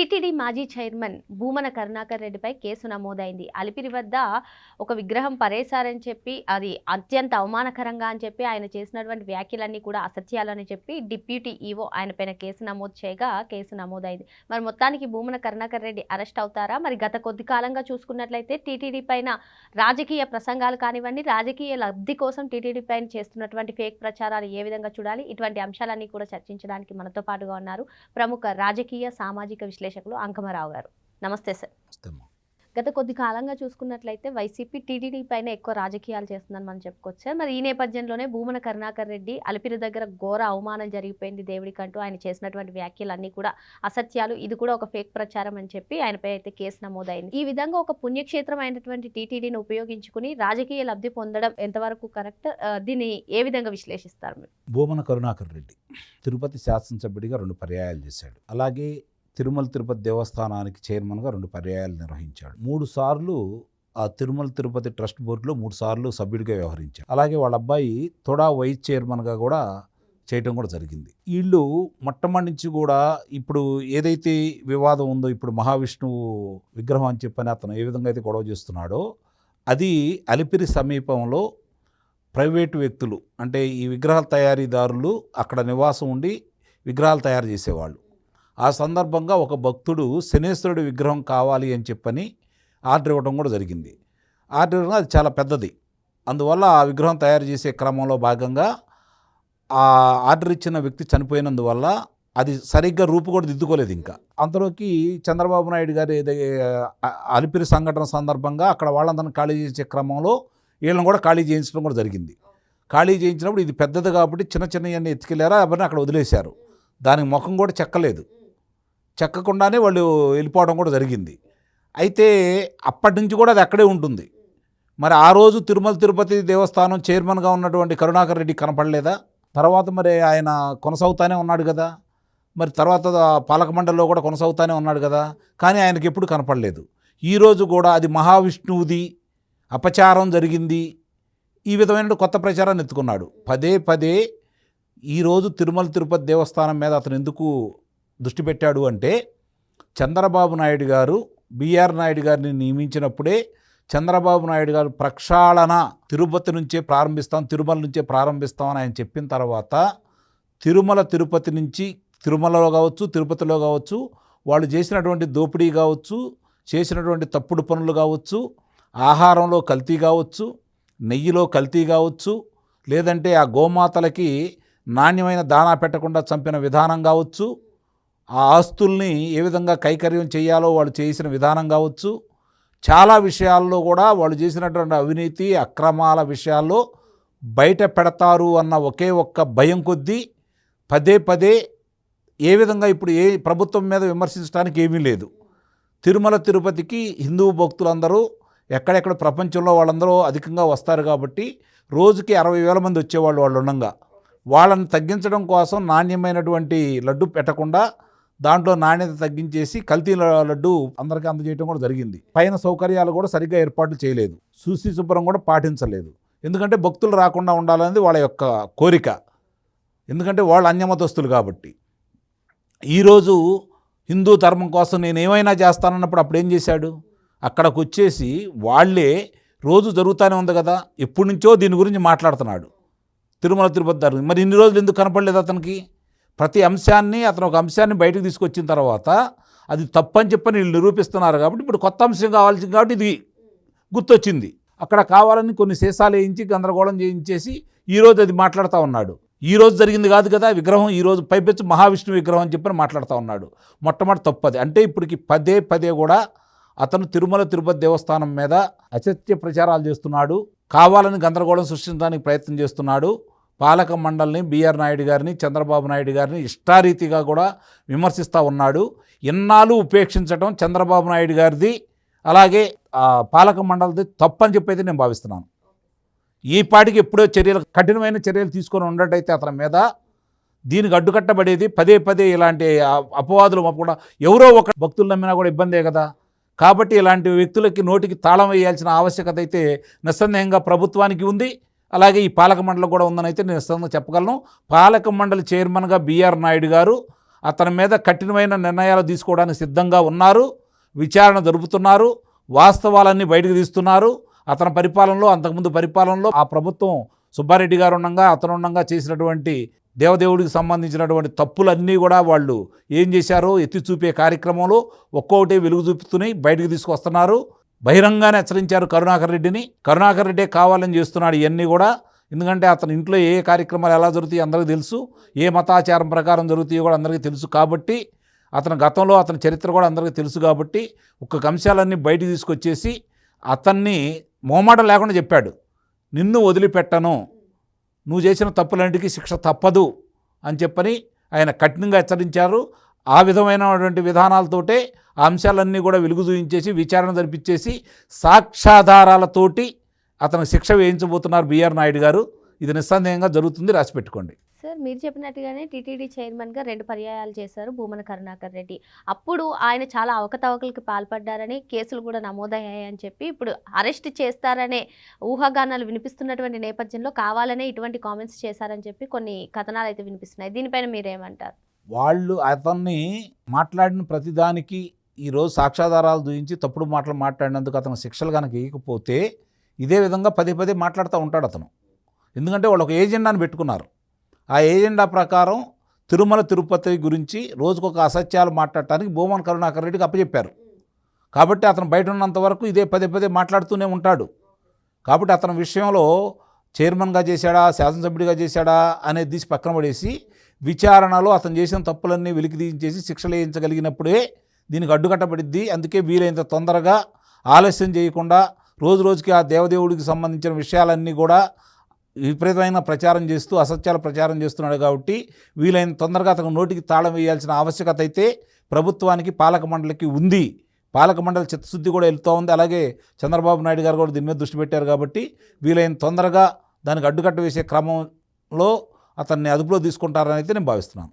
TTD మాజీ chairman Bhumana Karunakar రెడ్డిపై case నమోదైంది. అలిపిరి వద్ద ఒక విగ్రహం పరేశారని చెప్పి, అది అత్యంత అవమానకరంగా అని చెప్పి, ఆయన చేసినటువంటి వ్యాఖ్యలన్నీ కూడా అసత్యాలని చెప్పి డిప్యూటీ ఈవో ఆయనపైన కేసు నమోదు చేయగా కేసు నమోదైంది. మరి మొత్తానికి భూమన కరుణాకర్ రెడ్డి అరెస్ట్ అవుతారా? మరి గత కొద్ది కాలంగా చూసుకున్నట్లయితే టీటీడీ పైన రాజకీయ ప్రసంగాలు కానివ్వండి, రాజకీయ లబ్ధి కోసం టీటీడీ పైన చేస్తున్నటువంటి ఫేక్ ప్రచారాలు ఏ విధంగా చూడాలి, ఇటువంటి అంశాలన్నీ కూడా చర్చించడానికి మనతో పాటుగా ఉన్నారు ప్రముఖ రాజకీయ సామాజిక విశ్లేషకులు అంకమరావు గారు. నమస్తే సార్. గత కొద్ది కాలంగా చూసుకున్నట్లయితే వైసీపీ టీటీడీ పైన ఎక్కువ రాజకీయాలు చేస్తుందని మనం చెప్పుకోవచ్చు. మరి ఈ నేపథ్యంలోనే భూమన కరుణాకర్ రెడ్డి అలిపిరి దగ్గర ఘోర అవమానం జరిగిపోయింది దేవుడికంటూ ఆయన చేసినటువంటి వ్యాఖ్యలన్నీ కూడా అసత్యాలు, ఇది కూడా ఒక ఫేక్ ప్రచారం అని చెప్పి ఆయనపై అయితే కేసు నమోదైంది. ఈ విధంగా ఒక పుణ్యక్షేత్రం అయినటువంటి టీటీడీని ఉపయోగించుకుని రాజకీయ లబ్ధి పొందడం ఎంతవరకు కరెక్ట్? దీన్ని ఏ విధంగా విశ్లేషిస్తారు మీరు? భూమన కరుణాకర్ రెడ్డి తిరుపతి శాసనసభ్యుడిగా 2 పర్యాయాలు చేశాడు. అలాగే తిరుమల తిరుపతి దేవస్థానానికి చైర్మన్గా 2 పర్యాయాలు నిర్వహించాడు. 3 సార్లు ఆ తిరుమల తిరుపతి ట్రస్ట్ బోర్డులో 3 సార్లు సభ్యుడిగా వ్యవహరించాడు. అలాగే వాళ్ళ అబ్బాయి తొడా వైస్ చైర్మన్గా కూడా చేయటం కూడా జరిగింది. వీళ్ళు మొట్టమొదటి నుంచి కూడా ఇప్పుడు ఏదైతే వివాదం ఉందో, ఇప్పుడు మహావిష్ణువు విగ్రహం అని చెప్పని అతను ఏ విధంగా అయితే గొడవ చేస్తున్నాడో, అది అలిపిరి సమీపంలో ప్రైవేటు వ్యక్తులు, అంటే ఈ విగ్రహాల తయారీదారులు అక్కడ నివాసం ఉండి విగ్రహాలు తయారు చేసేవాళ్ళు. ఆ సందర్భంగా ఒక భక్తుడు శనేశ్వరుడి విగ్రహం కావాలి అని చెప్పని ఆర్డర్ ఇవ్వడం కూడా జరిగింది. ఆర్డర్ ఇవ్వడం అది చాలా పెద్దది. అందువల్ల ఆ విగ్రహం తయారు చేసే క్రమంలో భాగంగా ఆ ఆర్డర్ ఇచ్చిన వ్యక్తి చనిపోయినందువల్ల అది సరిగ్గా రూపు కూడా దిద్దుకోలేదు. ఇంకా అంతలోకి చంద్రబాబు నాయుడు గారు అలిపిరి సంఘటన సందర్భంగా అక్కడ వాళ్ళందరినీ ఖాళీ చేసే క్రమంలో వీళ్ళని కూడా ఖాళీ చేయించడం కూడా జరిగింది. ఖాళీ చేయించినప్పుడు ఇది పెద్దది కాబట్టి చిన్న చిన్నవన్నీ ఎత్తుకెళ్ళారా, అవన్నీ అక్కడ వదిలేశారు. దానికి ముఖం కూడా చెక్కకుండానే వాళ్ళు వెళ్ళిపోవడం కూడా జరిగింది. అయితే అప్పటి నుంచి కూడా అది అక్కడే ఉంటుంది. మరి ఆ రోజు తిరుమల తిరుపతి దేవస్థానం చైర్మన్గా ఉన్నటువంటి కరుణాకర్ రెడ్డి కనపడలేదా? తర్వాత మరి ఆయన కొనసాగుతానే ఉన్నాడు కదా, మరి తర్వాత పాలక మండలిలో కూడా కొనసాగుతానే ఉన్నాడు కదా, కానీ ఆయనకి ఎప్పుడు కనపడలేదు. ఈరోజు కూడా అది మహావిష్ణువుది అపచారం జరిగింది, ఈ విధమైన కొత్త ప్రచారాన్ని ఎత్తుకున్నాడు. పదే ఈరోజు తిరుమల తిరుపతి దేవస్థానం మీద అతను ఎందుకు దృష్టి పెట్టాడు అంటే, చంద్రబాబు నాయుడు గారు బిఆర్ నాయుడు గారిని నియమించినప్పుడే చంద్రబాబు నాయుడు గారు ప్రక్షాళన తిరుపతి నుంచే ప్రారంభిస్తాం, తిరుమల నుంచే ప్రారంభిస్తామని ఆయన చెప్పిన తర్వాత తిరుమల తిరుపతి నుంచి, తిరుమలలో కావచ్చు తిరుపతిలో కావచ్చు, వాళ్ళు చేసినటువంటి దోపిడీ కావచ్చు, చేసినటువంటి తప్పుడు పనులు కావచ్చు, ఆహారంలో కల్తీ కావచ్చు, నెయ్యిలో కల్తీ కావచ్చు, లేదంటే ఆ గోమాతలకి నాణ్యమైన దాణా పెట్టకుండా చంపిన విధానం కావచ్చు, ఆ ఆస్తుల్ని ఏ విధంగా కైకర్యం చేయాలో వాళ్ళు చేసిన విధానం కావచ్చు, చాలా విషయాల్లో కూడా వాళ్ళు చేసినటువంటి అవినీతి అక్రమాల విషయాల్లో బయట పెడతారు అన్న ఒకే ఒక్క భయం కొద్దీ పదే ఏ విధంగా ఇప్పుడు ఏ ప్రభుత్వం మీద విమర్శించడానికి ఏమీ లేదు. తిరుమల తిరుపతికి హిందూ భక్తులందరూ ఎక్కడెక్కడ ప్రపంచంలో వాళ్ళందరూ అధికంగా వస్తారు కాబట్టి రోజుకి 60,000 మంది వచ్చేవాళ్ళు. వాళ్ళు ఉండగా వాళ్ళని తగ్గించడం కోసం నాణ్యమైనటువంటి లడ్డు పెట్టకుండా దాంట్లో నాణ్యత తగ్గించేసి కల్తీ లడ్డు అందరికీ అందజేయడం కూడా జరిగింది. పైన సౌకర్యాలు కూడా సరిగ్గా ఏర్పాట్లు చేయలేదు, శుచి శుభ్రం కూడా పాటించలేదు. ఎందుకంటే భక్తులు రాకుండా ఉండాలనేది వాళ్ళ యొక్క కోరిక, ఎందుకంటే వాళ్ళు అన్యమతస్తులు కాబట్టి. ఈరోజు హిందూ ధర్మం కోసం నేను ఏమైనా చేస్తానన్నప్పుడు అప్పుడు ఏం చేశాడు, అక్కడికి వచ్చేసి వాళ్ళే రోజు జరుగుతూనే ఉంది కదా, ఎప్పటి నుంచో దీని గురించి మాట్లాడుతున్నాడు తిరుమల తిరుపతి ధర్మం. మరి ఇన్ని రోజులు ఎందుకు కనపడలేదు అతనికి? ప్రతి అంశాన్ని అతను ఒక అంశాన్ని బయటకు తీసుకొచ్చిన తర్వాత అది తప్పని చెప్పని వీళ్ళు నిరూపిస్తున్నారు కాబట్టి ఇప్పుడు కొత్త అంశం కావాల్సింది కాబట్టి ఇది గుర్తొచ్చింది. అక్కడ కావాలని కొన్ని శేషాలు వేయించి గందరగోళం చేయించేసి ఈరోజు అది మాట్లాడుతూ ఉన్నాడు. ఈరోజు జరిగింది కాదు కదా విగ్రహం, ఈరోజు పైపెచ్చు మహావిష్ణువు విగ్రహం అని చెప్పని మాట్లాడుతూ ఉన్నాడు. మొట్టమొదటి తప్పది. అంటే ఇప్పటికి పదే కూడా అతను తిరుమల తిరుపతి దేవస్థానం మీద అసత్య ప్రచారాలు చేస్తున్నాడు, కావాలని గందరగోళం సృష్టించడానికి ప్రయత్నం చేస్తున్నాడు. పాలక మండలిని, బిఆర్ నాయుడు గారిని, చంద్రబాబు నాయుడు గారిని ఇష్టారీతిగా కూడా విమర్శిస్తూ ఉన్నాడు. ఇన్నాళ్ళు ఉపేక్షించడం చంద్రబాబు నాయుడు గారిది, అలాగే పాలక మండలిది తప్పని చెప్పైతే నేను భావిస్తున్నాను. ఈ పాటికి ఎప్పుడో కఠినమైన చర్యలు తీసుకొని ఉన్నట్టయితే అతని మీద దీనికి అడ్డుకట్టబడేది. పదే ఇలాంటి అపవాదులు కూడా ఎవరో ఒక భక్తులు నమ్మినా కూడా ఇబ్బందే కదా. కాబట్టి ఇలాంటి వ్యక్తులకి నోటికి తాళం వేయాల్సిన ఆవశ్యకత అయితే నిస్సందేహంగా ప్రభుత్వానికి ఉంది, అలాగే ఈ పాలక మండలి కూడా ఉందని అయితే నేను నిస్సందేహంగా చెప్పగలను. పాలక మండలి చైర్మన్గా బిఆర్ నాయుడు గారు అతని మీద కఠినమైన నిర్ణయాలు తీసుకోవడానికి సిద్ధంగా ఉన్నారు. విచారణ జరుపుతున్నారు. వాస్తవాలన్నీ బయటకు తీస్తున్నారు. అతని పరిపాలనలో, అంతకుముందు పరిపాలనలో ఆ ప్రభుత్వం సుబ్బారెడ్డి గారు ఉండగా, అతను ఉండగా చేసినటువంటి దేవదేవుడికి సంబంధించినటువంటి తప్పులన్నీ కూడా వాళ్ళు ఏం చేశారో ఎత్తి చూపే కార్యక్రమంలో ఒక్కొక్కటి వెలుగు చూపుతున్నాయి, బయటకు తీసుకొస్తున్నారు. బహిరంగానే హెచ్చరించారు కరుణాకర్ రెడ్డిని. కరుణాకర్ రెడ్డే కావాలని చేస్తున్నాడు ఇవన్నీ కూడా. ఎందుకంటే అతని ఇంట్లో ఏ కార్యక్రమాలు ఎలా జరుగుతాయో అందరికీ తెలుసు, ఏ మతాచారం ప్రకారం జరుగుతాయో కూడా అందరికీ తెలుసు. కాబట్టి అతని గతంలో అతని చరిత్ర కూడా అందరికీ తెలుసు. కాబట్టి ఒక్కొక్క అంశాలన్నీ బయటికి తీసుకొచ్చేసి అతన్ని మోమాటం లేకుండా చెప్పాడు, నిన్ను వదిలిపెట్టను, నువ్వు చేసిన తప్పులన్నిటికీ శిక్ష తప్పదు అని చెప్పని ఆయన కఠినంగా హెచ్చరించారు. ఆ విధమైనటువంటి విధానాలతోటే ఆ అంశాలన్నీ కూడా వెలుగు చూపించేసి విచారణ జరిపించేసి సాక్ష్యాధారాలతోటి అతనికి శిక్ష వేయించబోతున్నారు బిఆర్ నాయుడు గారు. ఇది నిస్సందేహంగా జరుగుతుంది, రాసిపెట్టుకోండి. సార్, మీరు చెప్పినట్టుగానే టీటీడీ చైర్మన్గా 2 పర్యాయాలు చేశారు భూమన కరుణాకర్ రెడ్డి. అప్పుడు ఆయన చాలా అవకతవకలకు పాల్పడ్డారని, కేసులు కూడా నమోదయ్యాయని చెప్పి ఇప్పుడు అరెస్ట్ చేస్తారనే ఊహాగానాలు వినిపిస్తున్నటువంటి నేపథ్యంలో కావాలనే ఇటువంటి కామెంట్స్ చేశారని చెప్పి కొన్ని కథనాలు అయితే వినిపిస్తున్నాయి. దీనిపైన మీరేమంటారు? వాళ్ళు అతన్ని మాట్లాడిన ప్రతిదానికి ఈరోజు సాక్ష్యాధారాలు చూపించి తప్పుడు మాటలు మాట్లాడినందుకు అతను శిక్షలు కనుక వేయకపోతే ఇదే విధంగా పదే పదే మాట్లాడుతూ ఉంటాడు అతను. ఎందుకంటే వాళ్ళు ఒక ఏజెండాను పెట్టుకున్నారు. ఆ ఏజెండా ప్రకారం తిరుమల తిరుపతి గురించి రోజుకొక అసత్యాలు మాట్లాడటానికి భూమన కరుణాకర్ రెడ్డికి అప్పచెప్పారు. కాబట్టి అతను బయట ఉన్నంత వరకు ఇదే పదే పదే మాట్లాడుతూనే ఉంటాడు. కాబట్టి అతని విషయంలో చైర్మన్గా చేశాడా, శాసనసభ్యుడిగా చేశాడా అనేది తీసి పక్కన పడేసి విచారణలో అతను చేసిన తప్పులన్నీ వెలికి తీయించేసి శిక్షలు వేయించగలిగినప్పుడే దీనికి అడ్డుకట్టబడిద్ది. అందుకే వీలైనంత తొందరగా ఆలస్యం చేయకుండా రోజు రోజుకి ఆ దేవదేవుడికి సంబంధించిన విషయాలన్నీ కూడా విపరీతమైన ప్రచారం చేస్తూ అసత్యాల ప్రచారం చేస్తున్నాడు. కాబట్టి వీలైన తొందరగా అతను నోటికి తాళం వేయాల్సిన ఆవశ్యకత అయితే ప్రభుత్వానికి, పాలక మండలికి ఉంది. పాలక మండలి చిత్తశుద్ధి కూడా వెళ్తూ ఉంది. అలాగే చంద్రబాబు నాయుడు గారు కూడా దీని మీద దృష్టి పెట్టారు. కాబట్టి వీలైన తొందరగా దానికి అడ్డుకట్ట వేసే క్రమంలో అతన్ని అదుపులో తీసుకుంటారని అయితే నేను భావిస్తున్నాను.